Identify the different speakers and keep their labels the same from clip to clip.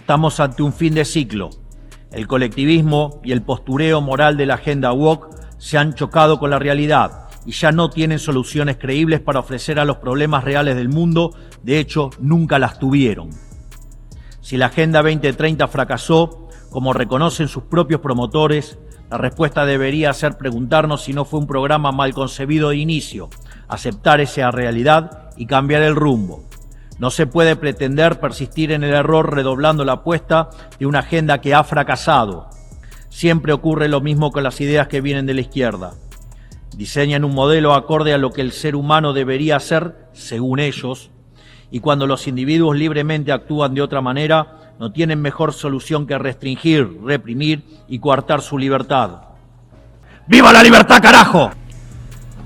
Speaker 1: Estamos ante un fin de ciclo. El colectivismo y el postureo moral de la agenda woke se han chocado con la realidad y ya no tienen soluciones creíbles para ofrecer a los problemas reales del mundo. De hecho, nunca las tuvieron. Si la Agenda 2030 fracasó, como reconocen sus propios promotores, la respuesta debería ser preguntarnos si no fue un programa mal concebido de inicio, aceptar esa realidad y cambiar el rumbo. No se puede pretender persistir en el error redoblando la apuesta de una agenda que ha fracasado. Siempre ocurre lo mismo con las ideas que vienen de la izquierda. Diseñan un modelo acorde a lo que el ser humano debería ser, según ellos, y cuando los individuos libremente actúan de otra manera, no tienen mejor solución que restringir, reprimir y coartar su libertad. ¡Viva la libertad, carajo!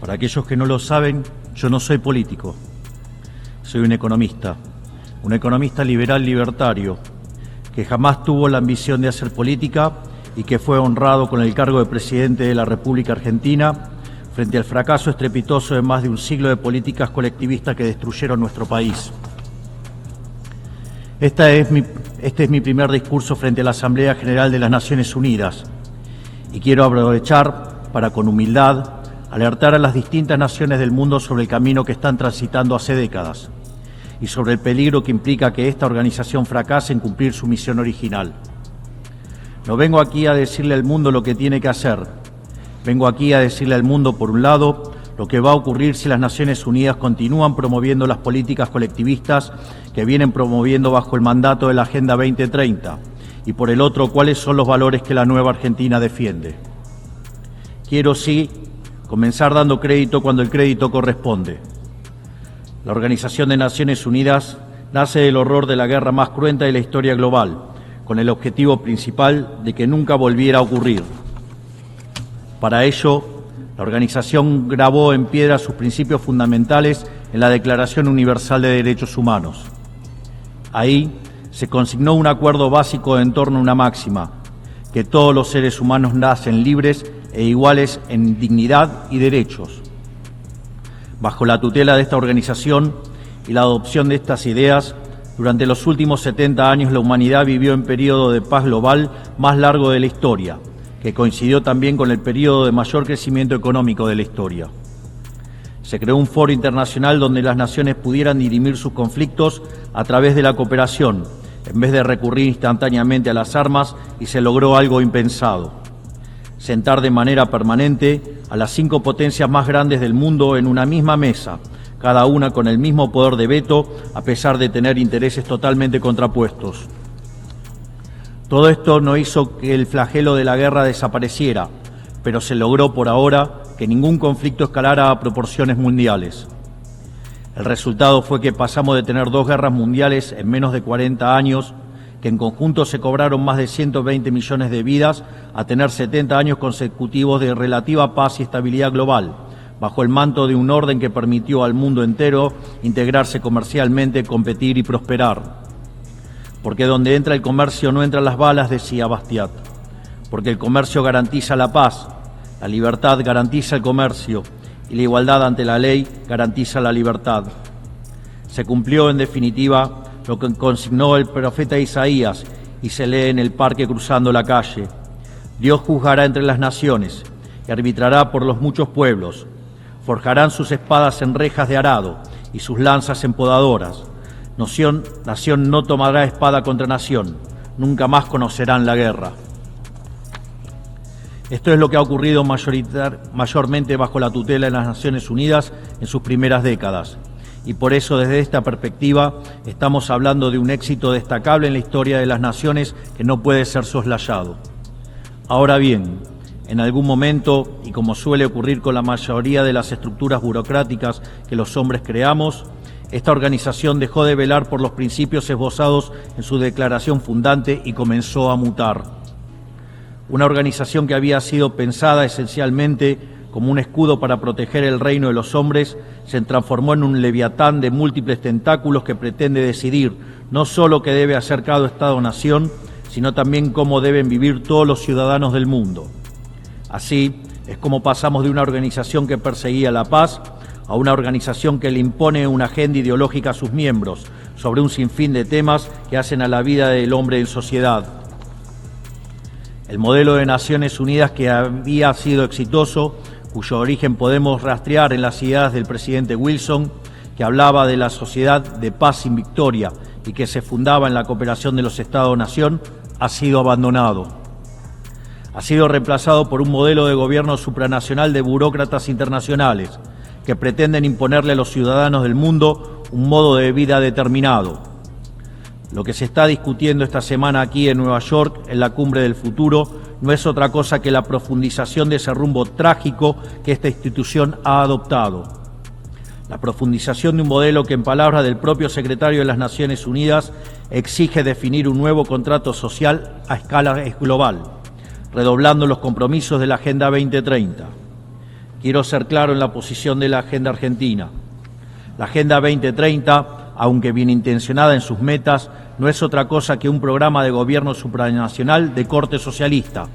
Speaker 1: Para aquellos que no lo saben, yo no soy político. Soy un economista liberal libertario, que jamás tuvo la ambición de hacer política y que fue honrado con el cargo de presidente de la República Argentina frente al fracaso estrepitoso de más de un siglo de políticas colectivistas que destruyeron nuestro país. Este es mi primer discurso frente a la Asamblea General de las Naciones Unidas y quiero aprovechar para, con humildad, alertar a las distintas naciones del mundo sobre el camino que están transitando hace décadas y sobre el peligro que implica que esta organización fracase en cumplir su misión original. No vengo aquí a decirle al mundo lo que tiene que hacer. Vengo aquí a decirle al mundo, por un lado, lo que va a ocurrir si las Naciones Unidas continúan promoviendo las políticas colectivistas que vienen promoviendo bajo el mandato de la Agenda 2030, y por el otro, cuáles son los valores que la nueva Argentina defiende. Quiero, sí, comenzar dando crédito cuando el crédito corresponde. La Organización de Naciones Unidas nace del horror de la guerra más cruenta de la historia global, con el objetivo principal de que nunca volviera a ocurrir. Para ello, la organización grabó en piedra sus principios fundamentales en la Declaración Universal de Derechos Humanos. Ahí se consignó un acuerdo básico en torno a una máxima, que todos los seres humanos nacen libres e iguales en dignidad y derechos. Bajo la tutela de esta organización y la adopción de estas ideas, durante los últimos 70 años la humanidad vivió en periodo de paz global más largo de la historia, que coincidió también con el periodo de mayor crecimiento económico de la historia. Se creó un foro internacional donde las naciones pudieran dirimir sus conflictos a través de la cooperación, en vez de recurrir instantáneamente a las armas, y se logró algo impensado: sentar de manera permanente a las 5 potencias más grandes del mundo en una misma mesa, cada una con el mismo poder de veto, a pesar de tener intereses totalmente contrapuestos. Todo esto no hizo que el flagelo de la guerra desapareciera, pero se logró por ahora que ningún conflicto escalara a proporciones mundiales. El resultado fue que pasamos de tener 2 guerras mundiales en menos de 40 años, que en conjunto se cobraron más de 120 millones de vidas, a tener 70 años consecutivos de relativa paz y estabilidad global, bajo el manto de un orden que permitió al mundo entero integrarse comercialmente, competir y prosperar. Porque donde entra el comercio no entran las balas, decía Bastiat. Porque el comercio garantiza la paz, la libertad garantiza el comercio y la igualdad ante la ley garantiza la libertad. Se cumplió, en definitiva, lo que consignó el profeta Isaías y se lee en el parque cruzando la calle. Dios juzgará entre las naciones y arbitrará por los muchos pueblos. Forjarán sus espadas en rejas de arado y sus lanzas en podadoras. Nación no tomará espada contra nación, nunca más conocerán la guerra. Esto es lo que ha ocurrido mayormente bajo la tutela de las Naciones Unidas en sus primeras décadas. Y por eso, desde esta perspectiva, estamos hablando de un éxito destacable en la historia de las naciones que no puede ser soslayado. Ahora bien, en algún momento, y como suele ocurrir con la mayoría de las estructuras burocráticas que los hombres creamos, esta organización dejó de velar por los principios esbozados en su declaración fundante y comenzó a mutar. Una organización que había sido pensada esencialmente como un escudo para proteger el reino de los hombres, se transformó en un leviatán de múltiples tentáculos que pretende decidir no solo qué debe hacer cada Estado-nación, sino también cómo deben vivir todos los ciudadanos del mundo. Así es como pasamos de una organización que perseguía la paz a una organización que le impone una agenda ideológica a sus miembros, sobre un sinfín de temas que hacen a la vida del hombre en sociedad. El modelo de Naciones Unidas que había sido exitoso, cuyo origen podemos rastrear en las ideas del presidente Wilson, que hablaba de la sociedad de paz sin victoria y que se fundaba en la cooperación de los Estados-nación, ha sido abandonado. Ha sido reemplazado por un modelo de gobierno supranacional de burócratas internacionales que pretenden imponerle a los ciudadanos del mundo un modo de vida determinado. Lo que se está discutiendo esta semana aquí en Nueva York, en la Cumbre del Futuro, no es otra cosa que la profundización de ese rumbo trágico que esta institución ha adoptado. La profundización de un modelo que, en palabras del propio secretario de las Naciones Unidas, exige definir un nuevo contrato social a escala global, redoblando los compromisos de la Agenda 2030. Quiero ser claro en la posición de la Agenda Argentina. La Agenda 2030, aunque bien intencionada en sus metas, no es otra cosa que un programa de gobierno supranacional de corte socialista,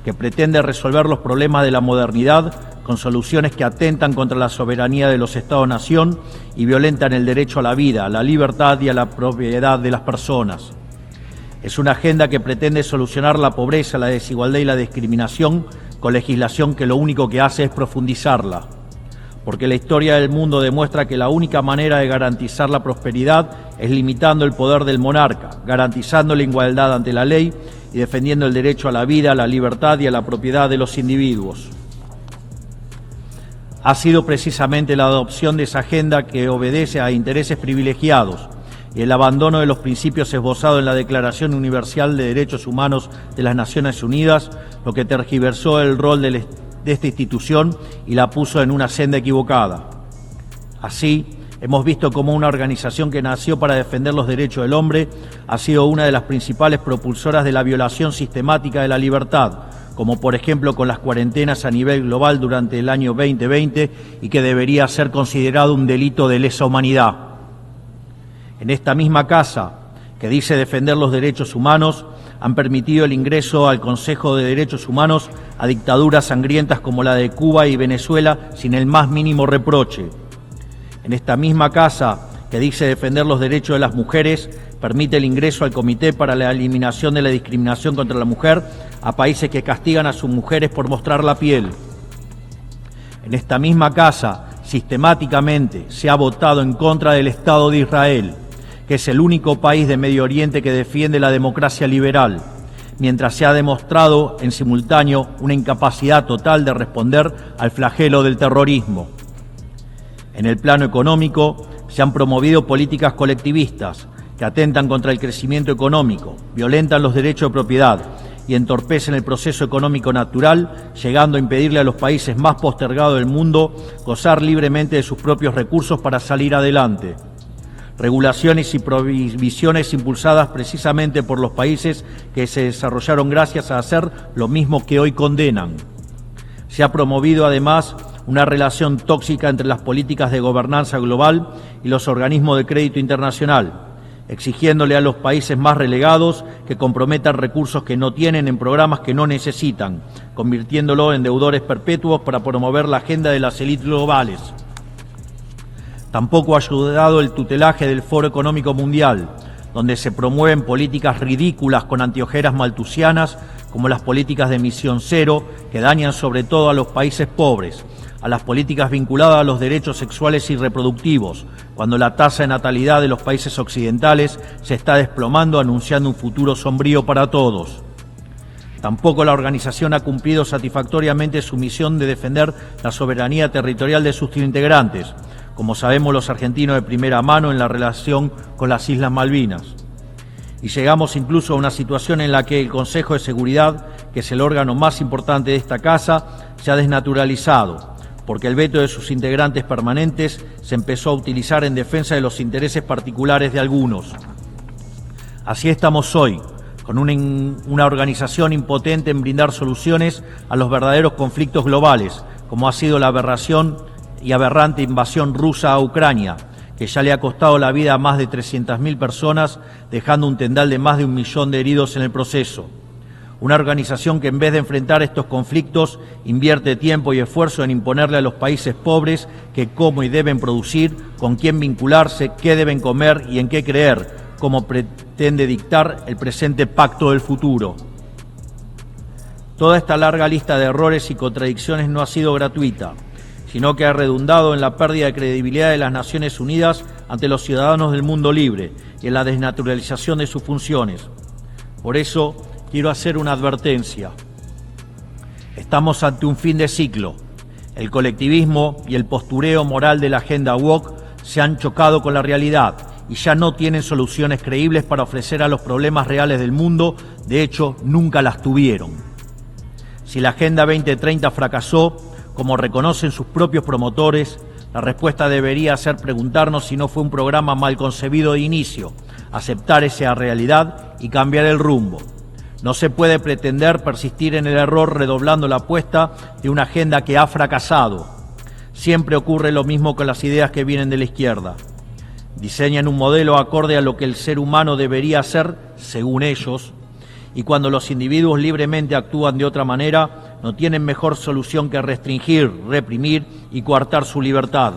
Speaker 1: que pretende resolver los problemas de la modernidad con soluciones que atentan contra la soberanía de los Estados-nación y violentan el derecho a la vida, a la libertad y a la propiedad de las personas. Es una agenda que pretende solucionar la pobreza, la desigualdad y la discriminación con legislación que lo único que hace es profundizarla. Porque la historia del mundo demuestra que la única manera de garantizar la prosperidad es limitando el poder del monarca, garantizando la igualdad ante la ley y defendiendo el derecho a la vida, a la libertad y a la propiedad de los individuos. Ha sido precisamente la adopción de esa agenda que obedece a intereses privilegiados y el abandono de los principios esbozados en la Declaración Universal de Derechos Humanos de las Naciones Unidas lo que tergiversó el rol de esta institución y la puso en una senda equivocada. Así, hemos visto cómo una organización que nació para defender los derechos del hombre ha sido una de las principales propulsoras de la violación sistemática de la libertad, como por ejemplo con las cuarentenas a nivel global durante el año 2020 y que debería ser considerado un delito de lesa humanidad. En esta misma casa, que dice defender los derechos humanos, han permitido el ingreso al Consejo de Derechos Humanos a dictaduras sangrientas como la de Cuba y Venezuela sin el más mínimo reproche. En esta misma casa, que dice defender los derechos de las mujeres, permite el ingreso al Comité para la Eliminación de la Discriminación contra la Mujer a países que castigan a sus mujeres por mostrar la piel. En esta misma casa, sistemáticamente, se ha votado en contra del Estado de Israel, que es el único país de Medio Oriente que defiende la democracia liberal, mientras se ha demostrado en simultáneo una incapacidad total de responder al flagelo del terrorismo. En el plano económico, se han promovido políticas colectivistas que atentan contra el crecimiento económico, violentan los derechos de propiedad y entorpecen el proceso económico natural, llegando a impedirle a los países más postergados del mundo gozar libremente de sus propios recursos para salir adelante. Regulaciones y prohibiciones impulsadas precisamente por los países que se desarrollaron gracias a hacer lo mismo que hoy condenan. Se ha promovido además una relación tóxica entre las políticas de gobernanza global y los organismos de crédito internacional, exigiéndole a los países más relegados que comprometan recursos que no tienen en programas que no necesitan, convirtiéndolo en deudores perpetuos para promover la agenda de las élites globales. Tampoco ha ayudado el tutelaje del Foro Económico Mundial, donde se promueven políticas ridículas con anteojeras maltusianas, como las políticas de emisión cero, que dañan sobre todo a los países pobres, a las políticas vinculadas a los derechos sexuales y reproductivos, cuando la tasa de natalidad de los países occidentales se está desplomando, anunciando un futuro sombrío para todos. Tampoco la organización ha cumplido satisfactoriamente su misión de defender la soberanía territorial de sus integrantes, como sabemos los argentinos de primera mano en la relación con las Islas Malvinas. Y llegamos incluso a una situación en la que el Consejo de Seguridad, que es el órgano más importante de esta casa, se ha desnaturalizado, porque el veto de sus integrantes permanentes se empezó a utilizar en defensa de los intereses particulares de algunos. Así estamos hoy, con una organización impotente en brindar soluciones a los verdaderos conflictos globales, como ha sido la aberración y aberrante invasión rusa a Ucrania, que ya le ha costado la vida a más de 300.000 personas, dejando un tendal de más de 1 millón de heridos en el proceso. Una organización que en vez de enfrentar estos conflictos invierte tiempo y esfuerzo en imponerle a los países pobres qué, cómo y deben producir, con quién vincularse, qué deben comer y en qué creer, como pretende dictar el presente pacto del futuro. Toda esta larga lista de errores y contradicciones no ha sido gratuita, sino que ha redundado en la pérdida de credibilidad de las Naciones Unidas ante los ciudadanos del mundo libre y en la desnaturalización de sus funciones. Por eso, quiero hacer una advertencia. Estamos ante un fin de ciclo. El colectivismo y el postureo moral de la agenda woke se han chocado con la realidad y ya no tienen soluciones creíbles para ofrecer a los problemas reales del mundo. De hecho, nunca las tuvieron. Si la Agenda 2030 fracasó, como reconocen sus propios promotores, la respuesta debería ser preguntarnos si no fue un programa mal concebido de inicio, aceptar esa realidad y cambiar el rumbo. No se puede pretender persistir en el error redoblando la apuesta de una agenda que ha fracasado. Siempre ocurre lo mismo con las ideas que vienen de la izquierda. Diseñan un modelo acorde a lo que el ser humano debería hacer, según ellos, y cuando los individuos libremente actúan de otra manera, no tienen mejor solución que restringir, reprimir y coartar su libertad.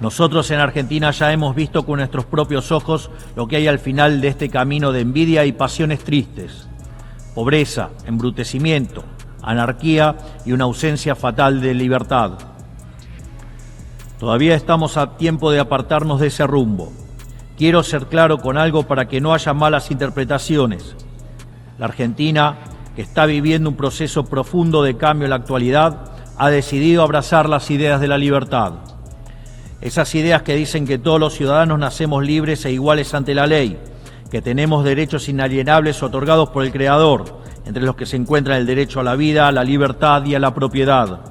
Speaker 1: Nosotros en Argentina ya hemos visto con nuestros propios ojos lo que hay al final de este camino de envidia y pasiones tristes. Pobreza, embrutecimiento, anarquía y una ausencia fatal de libertad. Todavía estamos a tiempo de apartarnos de ese rumbo. Quiero ser claro con algo para que no haya malas interpretaciones. La Argentina, que está viviendo un proceso profundo de cambio en la actualidad, ha decidido abrazar las ideas de la libertad. Esas ideas que dicen que todos los ciudadanos nacemos libres e iguales ante la ley, que tenemos derechos inalienables otorgados por el Creador, entre los que se encuentran el derecho a la vida, a la libertad y a la propiedad.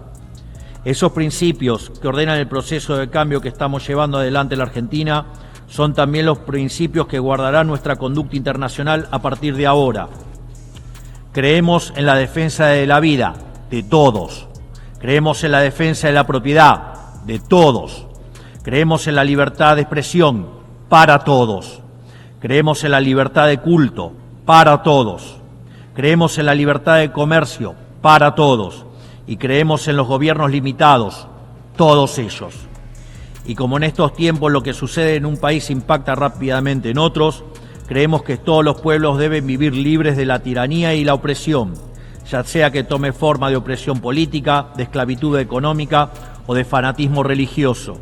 Speaker 1: Esos principios que ordenan el proceso de cambio que estamos llevando adelante en la Argentina son también los principios que guardarán nuestra conducta internacional a partir de ahora. Creemos en la defensa de la vida, de todos. Creemos en la defensa de la propiedad, de todos. Creemos en la libertad de expresión, para todos. Creemos en la libertad de culto, para todos. Creemos en la libertad de comercio, para todos. Y creemos en los gobiernos limitados, todos ellos. Y como en estos tiempos lo que sucede en un país impacta rápidamente en otros, creemos que todos los pueblos deben vivir libres de la tiranía y la opresión, ya sea que tome forma de opresión política, de esclavitud económica o de fanatismo religioso.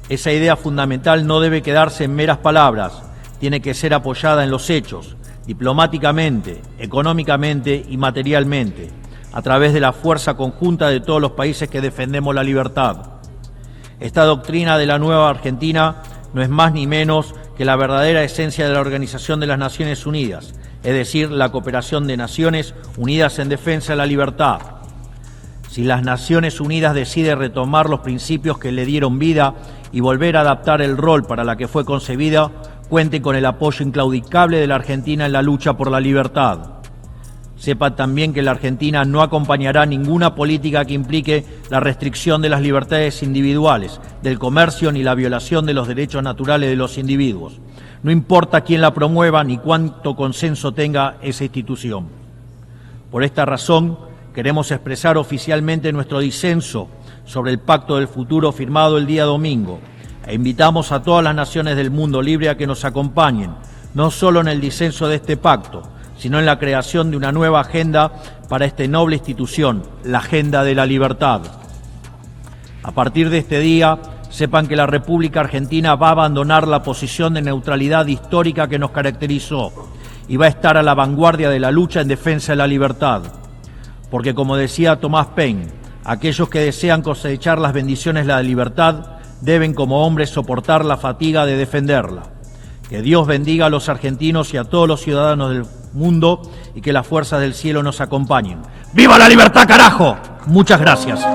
Speaker 1: Esa idea fundamental no debe quedarse en meras palabras, tiene que ser apoyada en los hechos, diplomáticamente, económicamente y materialmente, a través de la fuerza conjunta de todos los países que defendemos la libertad. Esta doctrina de la nueva Argentina no es más ni menos que la verdadera esencia de la Organización de las Naciones Unidas, es decir, la cooperación de Naciones Unidas en defensa de la libertad. Si las Naciones Unidas deciden retomar los principios que le dieron vida y volver a adaptar el rol para la que fue concebida, cuente con el apoyo inclaudicable de la Argentina en la lucha por la libertad. Sepa también que la Argentina no acompañará ninguna política que implique la restricción de las libertades individuales, del comercio ni la violación de los derechos naturales de los individuos. No importa quién la promueva ni cuánto consenso tenga esa institución. Por esta razón, queremos expresar oficialmente nuestro disenso sobre el Pacto del Futuro firmado el día domingo e invitamos a todas las naciones del mundo libre a que nos acompañen, no solo en el disenso de este pacto, sino en la creación de una nueva agenda para esta noble institución, la Agenda de la Libertad. A partir de este día, sepan que la República Argentina va a abandonar la posición de neutralidad histórica que nos caracterizó y va a estar a la vanguardia de la lucha en defensa de la libertad. Porque, como decía Thomas Paine, aquellos que desean cosechar las bendiciones de la libertad deben como hombres soportar la fatiga de defenderla. Que Dios bendiga a los argentinos y a todos los ciudadanos del mundo y que las fuerzas del cielo nos acompañen. ¡Viva la libertad, carajo! Muchas gracias.